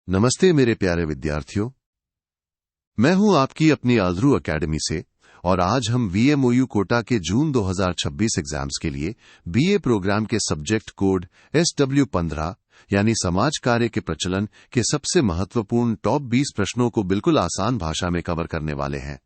नमस्ते मेरे प्यारे विद्यार्थियों, मैं हूं आपकी अपनी आजरू एकेडमी से और आज हम VMOU कोटा के जून 2026 एग्जाम्स के लिए BA प्रोग्राम के सब्जेक्ट कोड SW15 यानी समाज कार्य के प्रचलन के सबसे महत्वपूर्ण टॉप 20 प्रश्नों को बिल्कुल आसान भाषा में कवर करने वाले हैं।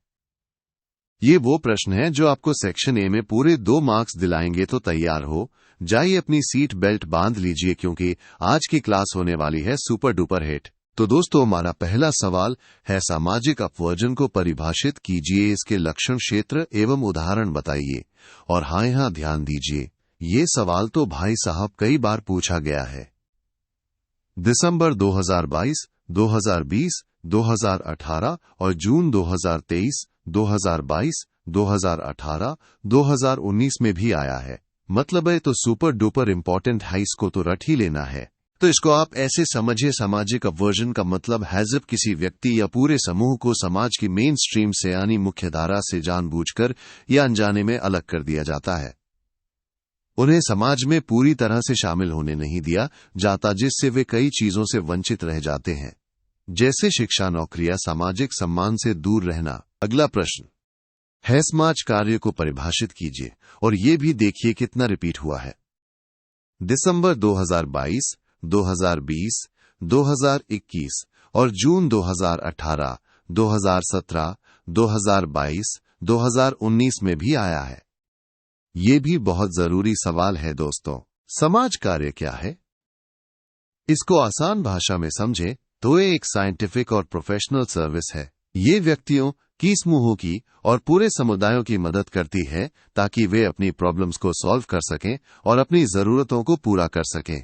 ये वो प्रश्न हैं जो आपको सेक्शन ए में पूरे 2 मार्क्स दिलाएंगे, तो तैयार हो जाइए, अपनी सीट बेल्ट बांध लीजिए क्योंकि आज की क्लास होने वाली है सुपर डुपर हिट। तो दोस्तों, हमारा पहला सवाल है सामाजिक अपवर्जन को परिभाषित कीजिए, इसके लक्षण क्षेत्र एवं उदाहरण बताइए। और हाँ, यहां ध्यान दीजिए, ये सवाल तो भाई साहब कई बार पूछा गया है। दिसंबर 2022, 2020, 2018 और जून 2023, 2022, 2018, 2019 में भी आया है। मतलब है तो सुपर डुपर इंपॉर्टेंट है, इसको तो रट ही लेना है। तो इसको आप ऐसे समझिए, सामाजिक अपवर्जन का मतलब है जब किसी व्यक्ति या पूरे समूह को समाज की मेन स्ट्रीम से यानी मुख्यधारा से जानबूझकर या अनजाने में अलग कर दिया जाता है। उन्हें समाज में पूरी तरह से शामिल होने नहीं दिया जाता, जिससे वे कई चीजों से वंचित रह जाते हैं, जैसे शिक्षा, नौकरियां, सामाजिक सम्मान से दूर रहना। अगला प्रश्न है समाज कार्य को परिभाषित कीजिए और ये भी देखिए कितना रिपीट हुआ है। दिसंबर 2022, 2020, 2021 और जून 2018, 2017, 2022, 2019 में भी आया है। ये भी बहुत जरूरी सवाल है दोस्तों। समाज कार्य क्या है? इसको आसान भाषा में समझें तो ये एक साइंटिफिक और प्रोफेशनल सर्विस है। ये व्यक्तियों की, समूहों की और पूरे समुदायों की मदद करती है ताकि वे अपनी प्रॉब्लम्स को सॉल्व कर सकें और अपनी जरूरतों को पूरा कर सकें।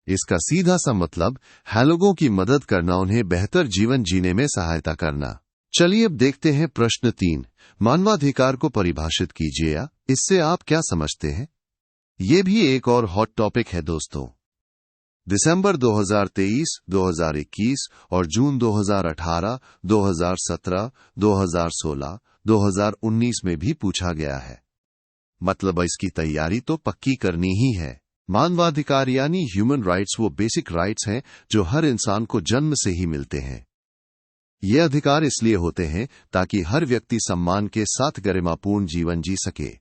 इसका सीधा सा मतलब है लोगों की मदद करना, उन्हें बेहतर जीवन जीने में सहायता करना। चलिए अब देखते हैं प्रश्न 3, मानवाधिकार को परिभाषित कीजिए। इससे आप क्या समझते हैं? ये भी एक और हॉट टॉपिक है दोस्तों। दिसंबर 2023, 2021 और जून 2018, 2017, 2016, 2019 में भी पूछा गया है। मतलब इसकी तैयारी तो पक्की करनी ही है। मानवाधिकार यानी ह्यूमन राइट्स वो बेसिक राइट्स हैं जो हर इंसान को जन्म से ही मिलते हैं। ये अधिकार इसलिए होते हैं ताकि हर व्यक्ति सम्मान के साथ गरिमापूर्ण जीवन जी सके।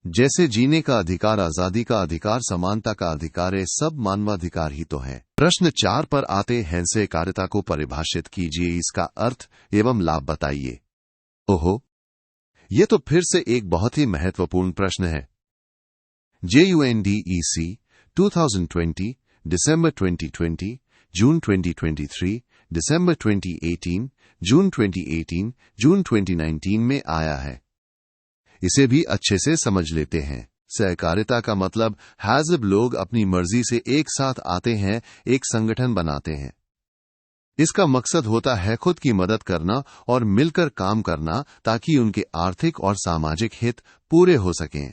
जैसे जीने का अधिकार, आजादी का अधिकार, समानता का अधिकार, ये सब मानवाधिकार ही तो हैं। प्रश्न 4 पर आते हैं, सहकारिता को परिभाषित कीजिए, इसका अर्थ एवं लाभ बताइए। ओहो, ये तो फिर से एक बहुत ही महत्वपूर्ण प्रश्न है। JUNDEC 2020, दिसंबर 2020, जून 2023, दिसंबर 2018, जून 2018, जून 2019 में आया है। इसे भी अच्छे से समझ लेते हैं। सहकारिता का मतलब है जब लोग अपनी मर्जी से एक साथ आते हैं, एक संगठन बनाते हैं। इसका मकसद होता है खुद की मदद करना और मिलकर काम करना ताकि उनके आर्थिक और सामाजिक हित पूरे हो सकें।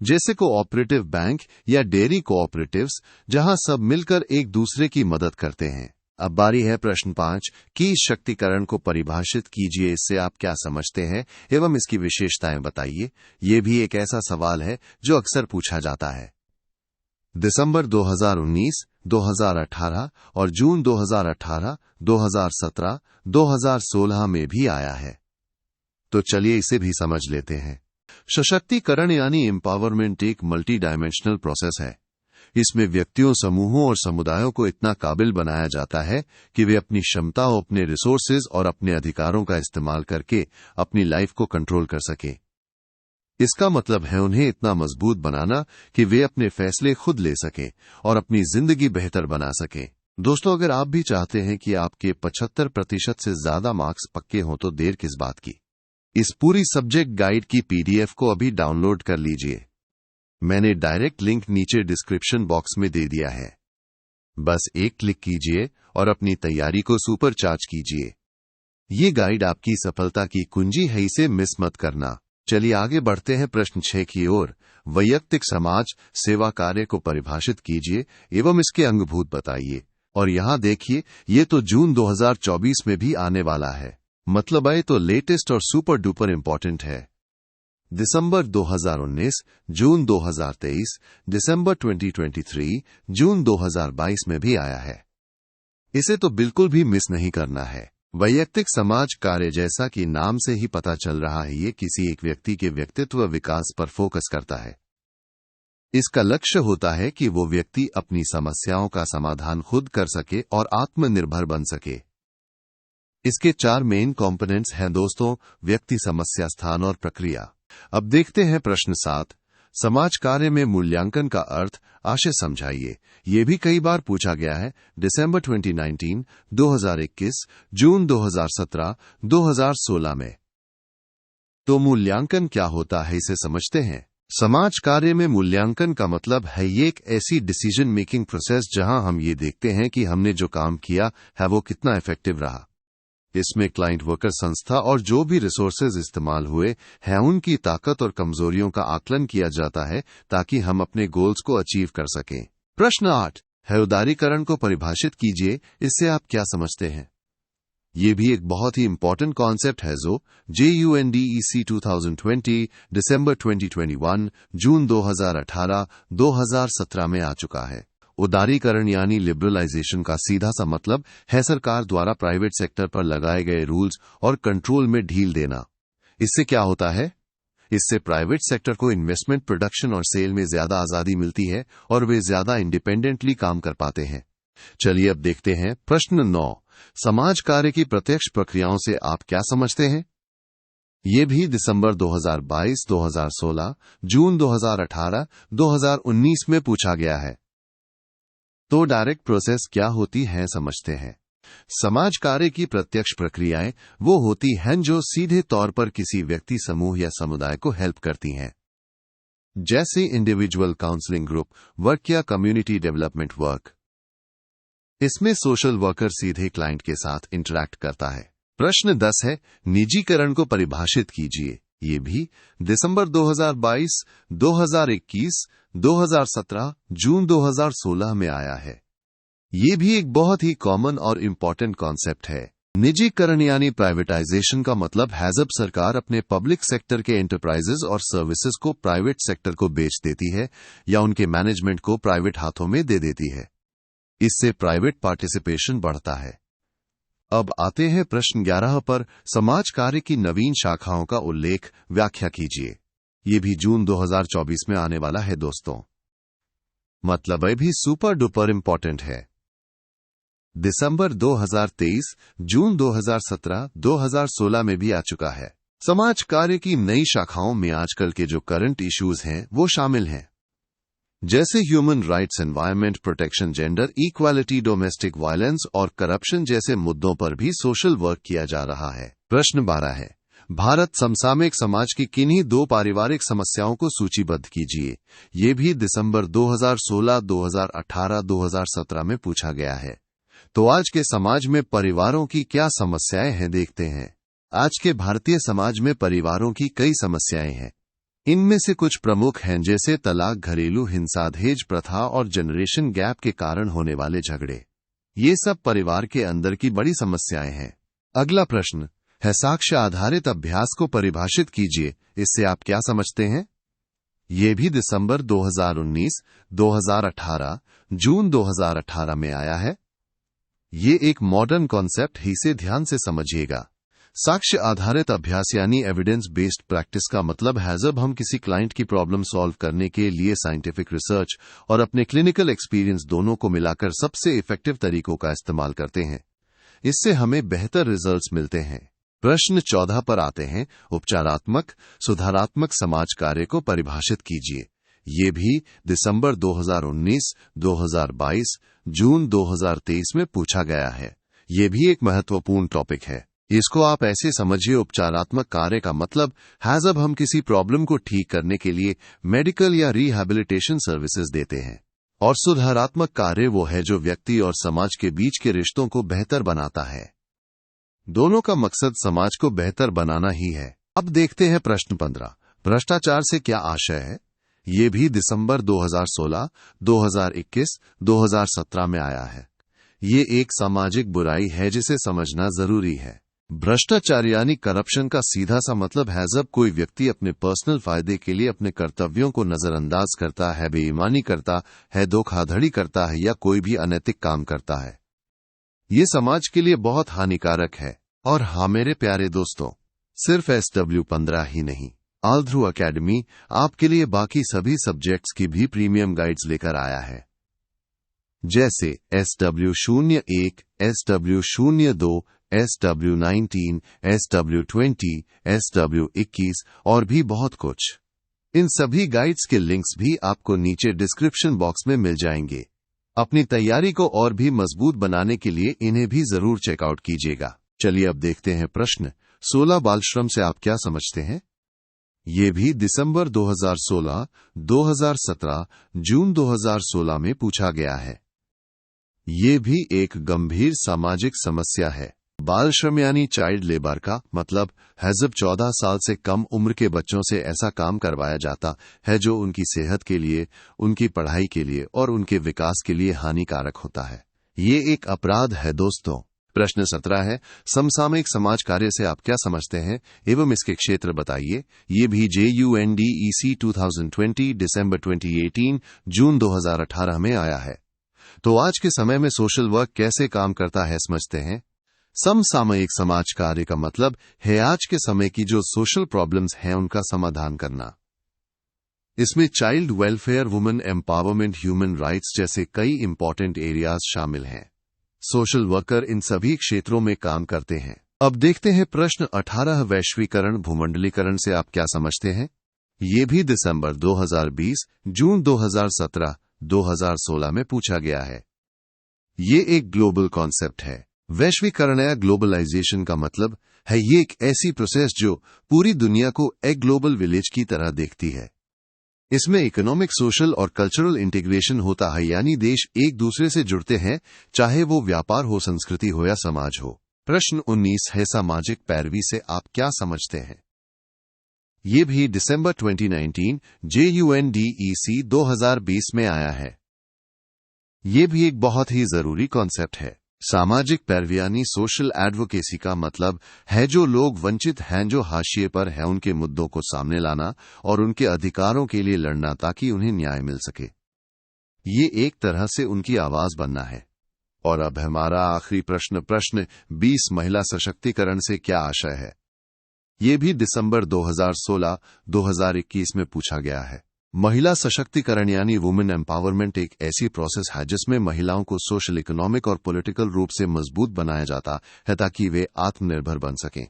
जैसे कोऑपरेटिव बैंक या डेयरी कोऑपरेटिव्स, जहां सब मिलकर एक दूसरे की मदद करते हैं। अब बारी है प्रश्न 5 की, शक्तिकरण को परिभाषित कीजिए, इससे आप क्या समझते हैं एवं इसकी विशेषताएं बताइए। ये भी एक ऐसा सवाल है जो अक्सर पूछा जाता है। दिसंबर 2019, 2018 और जून 2018, 2017, 2016 में भी आया है। तो चलिए इसे भी समझ लेते हैं। सशक्तिकरण यानी एम्पावरमेंट एक मल्टी डायमेंशनल प्रोसेस है। इसमें व्यक्तियों, समूहों और समुदायों को इतना काबिल बनाया जाता है कि वे अपनी क्षमताओं, अपने रिसोर्सेज और अपने अधिकारों का इस्तेमाल करके अपनी लाइफ को कंट्रोल कर सके। इसका मतलब है उन्हें इतना मजबूत बनाना कि वे अपने फैसले खुद ले सकें और अपनी जिंदगी बेहतर बना सकें। दोस्तों, अगर आप भी चाहते हैं कि आपके 75% से ज्यादा मार्क्स पक्के हों तो देर किस बात की। इस पूरी सब्जेक्ट गाइड की PDF को अभी डाउनलोड कर लीजिए। मैंने डायरेक्ट लिंक नीचे डिस्क्रिप्शन बॉक्स में दे दिया है। बस एक क्लिक कीजिए और अपनी तैयारी को सुपर चार्ज कीजिए। ये गाइड आपकी सफलता की कुंजी है, इसे मिस मत करना। चलिए आगे बढ़ते हैं प्रश्न 6 की ओर। वैयक्तिक समाज सेवा कार्य को परिभाषित कीजिए एवं इसके अंगभूत बताइए। और यहां देखिए, ये तो जून 2024 में भी आने वाला है। मतलब है तो लेटेस्ट और सुपर डुपर इंपॉर्टेंट है। दिसंबर 2019, जून 2023, दिसंबर 2023, जून 2022 में भी आया है। इसे तो बिल्कुल भी मिस नहीं करना है। वैयक्तिक समाज कार्य, जैसा कि नाम से ही पता चल रहा है, ये किसी एक व्यक्ति के व्यक्तित्व विकास पर फोकस करता है। इसका लक्ष्य होता है कि वो व्यक्ति अपनी समस्याओं का समाधान खुद कर सके और आत्मनिर्भर बन सके। इसके 4 मेन कंपोनेंट्स हैं दोस्तों: व्यक्ति, समस्या, स्थान और प्रक्रिया। अब देखते हैं प्रश्न 7। समाज कार्य में मूल्यांकन का अर्थ आशय समझाइए। ये भी कई बार पूछा गया है। दिसंबर 2019, 2021, जून 2017, 2016 में। तो मूल्यांकन क्या होता है, इसे समझते हैं। समाज कार्य में मूल्यांकन का मतलब है ये एक ऐसी डिसीजन मेकिंग प्रोसेस जहां हम ये देखते हैं कि हमने जो काम किया है वो कितना इफेक्टिव रहा। इसमें क्लाइंट, वर्कर, संस्था और जो भी रिसोर्सेज इस्तेमाल हुए हैं उनकी ताकत और कमजोरियों का आकलन किया जाता है ताकि हम अपने गोल्स को अचीव कर सकें। प्रश्न 8 है, उदारीकरण को परिभाषित कीजिए। इससे आप क्या समझते हैं? ये भी एक बहुत ही इंपॉर्टेंट कॉन्सेप्ट है जो JUNDEC 2020, दिसंबर 2021, जून 2018, 2017 में आ चुका है। उदारीकरण यानी लिबरलाइजेशन का सीधा सा मतलब है सरकार द्वारा प्राइवेट सेक्टर पर लगाए गए रूल्स और कंट्रोल में ढील देना। इससे क्या होता है? इससे प्राइवेट सेक्टर को इन्वेस्टमेंट, प्रोडक्शन और सेल में ज्यादा आजादी मिलती है और वे ज्यादा इंडिपेंडेंटली काम कर पाते हैं। चलिए अब देखते हैं प्रश्न 9। समाज कार्य की प्रत्यक्ष प्रक्रियाओं से आप क्या समझते हैं? ये भी दिसंबर 2022, 2016, जून 2018, 2019 में पूछा गया है। तो डायरेक्ट प्रोसेस क्या होती है, समझते हैं। समाज कार्य की प्रत्यक्ष प्रक्रियाएं वो होती हैं जो सीधे तौर पर किसी व्यक्ति, समूह या समुदाय को हेल्प करती हैं, जैसे इंडिविजुअल काउंसलिंग ग्रुप वर्क या कम्युनिटी डेवलपमेंट वर्क। इसमें सोशल वर्कर सीधे क्लाइंट के साथ इंटरैक्ट करता है। प्रश्न 10 है, निजीकरण को परिभाषित कीजिए। ये भी दिसंबर 2022, 2021, 2017, जून 2016 में आया है। ये भी एक बहुत ही कॉमन और इम्पॉर्टेंट कॉन्सेप्ट है। निजीकरण यानी प्राइवेटाइजेशन का मतलब है जब सरकार अपने पब्लिक सेक्टर के एंटरप्राइजेस और सर्विसेज को प्राइवेट सेक्टर को बेच देती है या उनके मैनेजमेंट को प्राइवेट हाथों में दे देती है। इससे प्राइवेट पार्टिसिपेशन बढ़ता है। अब आते हैं प्रश्न 11 पर। समाज कार्य की नवीन शाखाओं का उल्लेख, व्याख्या कीजिए। ये भी जून 2024 में आने वाला है दोस्तों। मतलब ये भी सुपर डुपर इंपॉर्टेंट है। दिसंबर 2023, जून 2017, 2016 में भी आ चुका है। समाज कार्य की नई शाखाओं में आजकल के जो करंट इश्यूज हैं वो शामिल हैं, जैसे human rights, environment protection, gender equality, domestic violence और करप्शन जैसे मुद्दों पर भी सोशल वर्क किया जा रहा है। प्रश्न 12 है, भारत समसामयिक समाज की किन्हीं 2 पारिवारिक समस्याओं को सूचीबद्ध कीजिए। ये भी दिसंबर 2016, 2018, 2017 में पूछा गया है। तो आज के समाज में परिवारों की क्या समस्याएं हैं, देखते हैं। आज के भारतीय समाज में परिवारों की कई समस्याएं हैं। इनमें से कुछ प्रमुख हैं, जैसे तलाक, घरेलू हिंसा, दहेज प्रथा और जनरेशन गैप के कारण होने वाले झगड़े। ये सब परिवार के अंदर की बड़ी समस्याएं हैं। अगला प्रश्न है, साक्ष्य आधारित अभ्यास को परिभाषित कीजिए। इससे आप क्या समझते हैं? ये भी दिसंबर 2019, 2018, जून 2018 में आया है। ये एक मॉडर्न कॉन्सेप्ट है, इसे ध्यान से समझिएगा। साक्ष्य आधारित अभ्यास यानी एविडेंस बेस्ड प्रैक्टिस का मतलब है जब हम किसी क्लाइंट की प्रॉब्लम सॉल्व करने के लिए साइंटिफिक रिसर्च और अपने क्लिनिकल एक्सपीरियंस दोनों को मिलाकर सबसे इफेक्टिव तरीकों का इस्तेमाल करते हैं। इससे हमें बेहतर रिजल्ट्स मिलते हैं। प्रश्न 14 पर आते हैं, उपचारात्मक, सुधारात्मक समाज कार्य को परिभाषित कीजिए। ये भी दिसंबर 2019, 2022, जून 2023 में पूछा गया है। ये भी एक महत्वपूर्ण टॉपिक है। इसको आप ऐसे समझिए, उपचारात्मक कार्य का मतलब है जब हम किसी प्रॉब्लम को ठीक करने के लिए मेडिकल या रिहैबिलिटेशन सर्विसेज देते हैं, और सुधारात्मक कार्य वो है जो व्यक्ति और समाज के बीच के रिश्तों को बेहतर बनाता है। दोनों का मकसद समाज को बेहतर बनाना ही है। अब देखते हैं प्रश्न 15, भ्रष्टाचार से क्या आशय है। ये भी दिसंबर 2016, 2021, 2017 में आया है। ये एक सामाजिक बुराई है जिसे समझना जरूरी है। भ्रष्टाचार यानी करप्शन का सीधा सा मतलब है जब कोई व्यक्ति अपने पर्सनल फायदे के लिए अपने कर्तव्यों को नजरअंदाज करता है, बेईमानी करता है, धोखाधड़ी करता है या कोई भी अनैतिक काम करता है। ये समाज के लिए बहुत हानिकारक है। और हाँ मेरे प्यारे दोस्तों, सिर्फ SW15 ही नहीं, आल्ध्रू एकेडमी आपके लिए बाकी सभी सब्जेक्ट्स की भी प्रीमियम गाइड्स लेकर आया है, जैसे SW01, SW02, SW19, SW20, SW21 और भी बहुत कुछ। इन सभी गाइड्स के लिंक्स भी आपको नीचे डिस्क्रिप्शन बॉक्स में मिल जाएंगे। अपनी तैयारी को और भी मजबूत बनाने के लिए इन्हें भी जरूर चेकआउट कीजिएगा। चलिए अब देखते हैं प्रश्न। 16 बाल श्रम से आप क्या समझते हैं? ये भी दिसंबर 2016, 2017, जून 2016 में पूछा गया है। ये भी एक गंभीर सामाजिक समस्या है। बाल श्रम यानी चाइल्ड लेबर का मतलब है जब 14 साल से कम उम्र के बच्चों से ऐसा काम करवाया जाता है जो उनकी सेहत के लिए, उनकी पढ़ाई के लिए और उनके विकास के लिए हानिकारक होता है। ये एक अपराध है दोस्तों। प्रश्न 17 है, समसामयिक समाज कार्य से आप क्या समझते हैं एवं इसके क्षेत्र बताइए। ये भी JUNDEC 2020 दिसंबर 2018 जून 2018 में आया है। तो आज के समय में सोशल वर्क कैसे काम करता है समझते हैं। समसामयिक समाज कार्य का मतलब है आज के समय की जो सोशल प्रॉब्लम्स हैं उनका समाधान करना। इसमें child welfare, women empowerment, human rights जैसे कई इंपॉर्टेंट एरियाज शामिल हैं। सोशल वर्कर इन सभी क्षेत्रों में काम करते हैं। अब देखते हैं प्रश्न 18, वैश्वीकरण, भूमंडलीकरण से आप क्या समझते हैं। ये भी दिसंबर 2020, जून 2017, 2016 में पूछा गया है। ये एक ग्लोबल कॉन्सेप्ट है। वैश्वीकरण या ग्लोबलाइजेशन का मतलब है ये एक ऐसी प्रोसेस जो पूरी दुनिया को एक ग्लोबल विलेज की तरह देखती है। इसमें इकोनॉमिक, सोशल और कल्चरल इंटीग्रेशन होता है, यानी देश एक दूसरे से जुड़ते हैं, चाहे वो व्यापार हो, संस्कृति हो या समाज हो। प्रश्न 19 है, सामाजिक पैरवी से आप क्या समझते हैं। ये भी दिसंबर 2019 JUNDEC 2020 में आया है। ये भी एक बहुत ही जरूरी कॉन्सेप्ट है। सामाजिक पैरवी यानी सोशल एडवोकेसी का मतलब है जो लोग वंचित हैं, जो हाशिए पर हैं, उनके मुद्दों को सामने लाना और उनके अधिकारों के लिए लड़ना ताकि उन्हें न्याय मिल सके। ये एक तरह से उनकी आवाज बनना है। और अब हमारा आखिरी प्रश्न 20, महिला सशक्तिकरण से क्या आशय है। ये भी दिसंबर 2016, 2021 में पूछा गया है। महिला सशक्तिकरण यानी वुमेन एम्पावरमेंट एक ऐसी प्रोसेस है जिसमें महिलाओं को सोशल, इकोनॉमिक और पॉलिटिकल रूप से मजबूत बनाया जाता है ताकि वे आत्मनिर्भर बन सकें।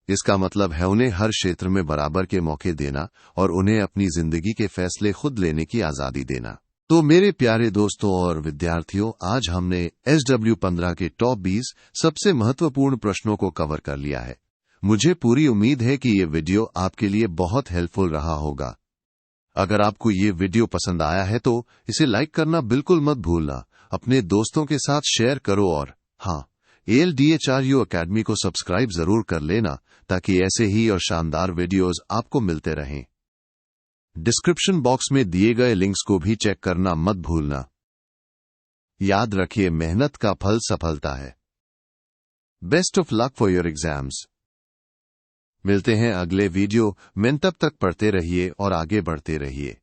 इसका मतलब है उन्हें हर क्षेत्र में बराबर के मौके देना और उन्हें अपनी जिंदगी के फैसले खुद लेने की आजादी देना। तो मेरे प्यारे दोस्तों और विद्यार्थियों, आज हमने SW15 के टॉप 20 सबसे महत्वपूर्ण प्रश्नों को कवर कर लिया है। मुझे पूरी उम्मीद है कि ये वीडियो आपके लिए बहुत हेल्पफुल रहा होगा। अगर आपको ये वीडियो पसंद आया है तो इसे लाइक करना बिल्कुल मत भूलना, अपने दोस्तों के साथ शेयर करो और हाँ, ALDHRU एकेडमी को सब्सक्राइब जरूर कर लेना ताकि ऐसे ही और शानदार वीडियोस आपको मिलते रहें। डिस्क्रिप्शन बॉक्स में दिए गए लिंक्स को भी चेक करना मत भूलना। याद रखिए, मेहनत का फल सफलता है। Best of luck for your exams. मिलते हैं अगले वीडियो में, तब तक पढ़ते रहिए और आगे बढ़ते रहिए।